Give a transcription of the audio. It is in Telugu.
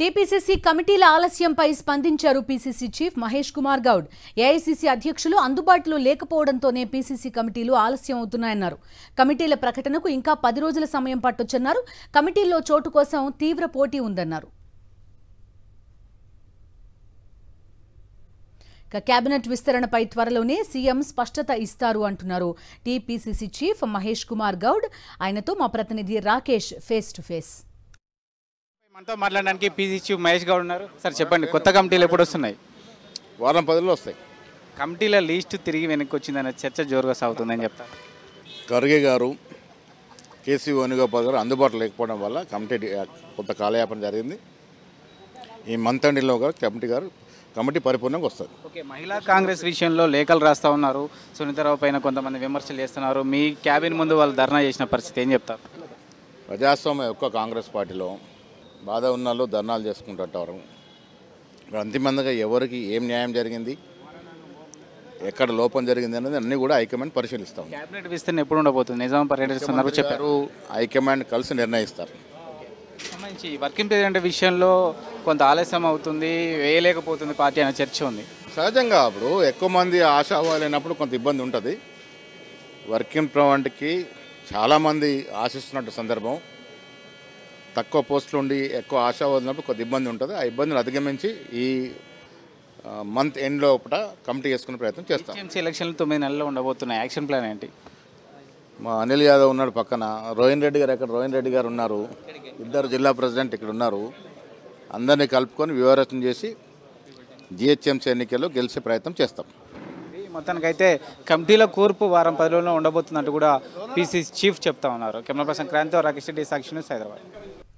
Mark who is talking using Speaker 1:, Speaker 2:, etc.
Speaker 1: టీపీసీసీ కమిటీల ఆలస్యంపై స్పందించారు PCC chief Mahesh Kumar Goud. AICC అధ్యక్షులు అందుబాటులో లేకపోవడంతోనే పీసీసీ కమిటీలు ఆలస్యం అవుతున్నాయన్నారు. కమిటీల ప్రకటనకు ఇంకా 10 రోజుల సమయం పట్టొచ్చన్నారు. కమిటీల్లో చోటు కోసం తీవ్ర పోటీ ఉందన్నారు. కేబినెట్ విస్తరణపై త్వరలోనే సీఎం స్పష్టత ఇస్తారు అంటున్నారు టీపీసీసీ చీఫ్ మహేష్ కుమార్ గౌడ్. ఆయనతో మా ప్రతినిధి రాకేష్ ఫేస్ టు ఫేస్.
Speaker 2: మనతో మాట్లాడడానికి పీసీ చీఫ్ మహేష్ గౌడ్ ఉన్నారు. సార్ చెప్పండి, కొత్త కమిటీలు ఎప్పుడు వస్తున్నాయి?
Speaker 3: వారం 10 రోజుల్లో వస్తాయి.
Speaker 2: కమిటీల లిస్టు తిరిగి వెనక్కి వచ్చిందనే చర్చ జోరుగా సాగుతుందని చెప్తారు.
Speaker 3: ఖర్గే గారు, కేసీ వేణుగోపాల్ గారు అందుబాటులో లేకపోవడం వల్ల కమిటీ కొంత కాలయాపన జరిగింది. ఈ మంత్ ఎండ్లో కమిటీ పరిపూర్ణంగా వస్తుంది.
Speaker 2: ఓకే, మహిళా కాంగ్రెస్ విషయంలో లేఖలు రాస్తూ ఉన్నారు. సునీతారావు పైన కొంతమంది విమర్శలు చేస్తున్నారు. మీ క్యాబిన్ ముందు వాళ్ళు ధర్నా చేసిన పరిస్థితి ఏం చెప్తారు?
Speaker 3: ప్రజాస్వామ్యం ఎక్కువ కాంగ్రెస్ పార్టీలో బాధ ఉన్నాళ్ళు ధర్నాలు చేసుకుంటుంటారు. అంతిమంగా ఎవరికి ఏం న్యాయం జరిగింది, ఎక్కడ లోపం జరిగింది అనేది అన్నీ కూడా హైకమాండ్ పరిశీలిస్తాం.
Speaker 2: క్యాబినెట్ విస్తరణ ఎప్పుడు ఉండబోతుంది? నిజాం పర్యటిస్తున్నారు చెప్పారు.
Speaker 3: హైకమాండ్ కలిసి నిర్ణయిస్తారు.
Speaker 2: సంబంధించి వర్కింగ్ ప్రెసిడెంట్ విషయంలో కొంత ఆలస్యం అవుతుంది, వేయలేకపోతుంది పార్టీ అనే చర్చ ఉంది.
Speaker 3: సహజంగా ఇప్పుడు ఎక్కువ మంది ఆశావాలైనప్పుడు కొంత ఇబ్బంది ఉంటుంది. వర్కింగ్ ప్రెసిడెంట్కి చాలామంది ఆశిస్తున్నట్టు సందర్భం, తక్కువ పోస్టులు ఉండి ఎక్కువ ఆశావాదినప్పుడు కొంత ఇబ్బంది ఉంటుంది. ఆ ఇబ్బందిని అధిగమించి ఈ మంత్ ఎండ్ లోపల కమిటీ చేసుకునే ప్రయత్నం చేస్తాం.
Speaker 2: ఎలక్షన్లు 9 నెలల్లో ఉండబోతున్నాయి. యాక్షన్ ప్లాన్ ఏంటి?
Speaker 3: మా అనిల్ యాదవ్ ఉన్నాడు పక్కన, రోహిన్ రెడ్డి గారు రోహిన్ రెడ్డి గారు ఉన్నారు, 2 జిల్లా ప్రెసిడెంట్ ఇక్కడ ఉన్నారు. అందరినీ కలుపుకొని వివరణ చేసి జిహెచ్ఎంసీ ఎన్నికల్లో గెలిచే ప్రయత్నం చేస్తాం.
Speaker 2: మొత్తానికైతే కమిటీల కూర్పు వారం 10 రోజుల్లో ఉండబోతున్నట్టు కూడా పీసీసీ చీఫ్ చెప్తా ఉన్నారు. కెమెరా పర్సన్ క్రాంతి, రాకేష్ రెడ్డి, సాక్షి న్యూస్, హైదరాబాద్.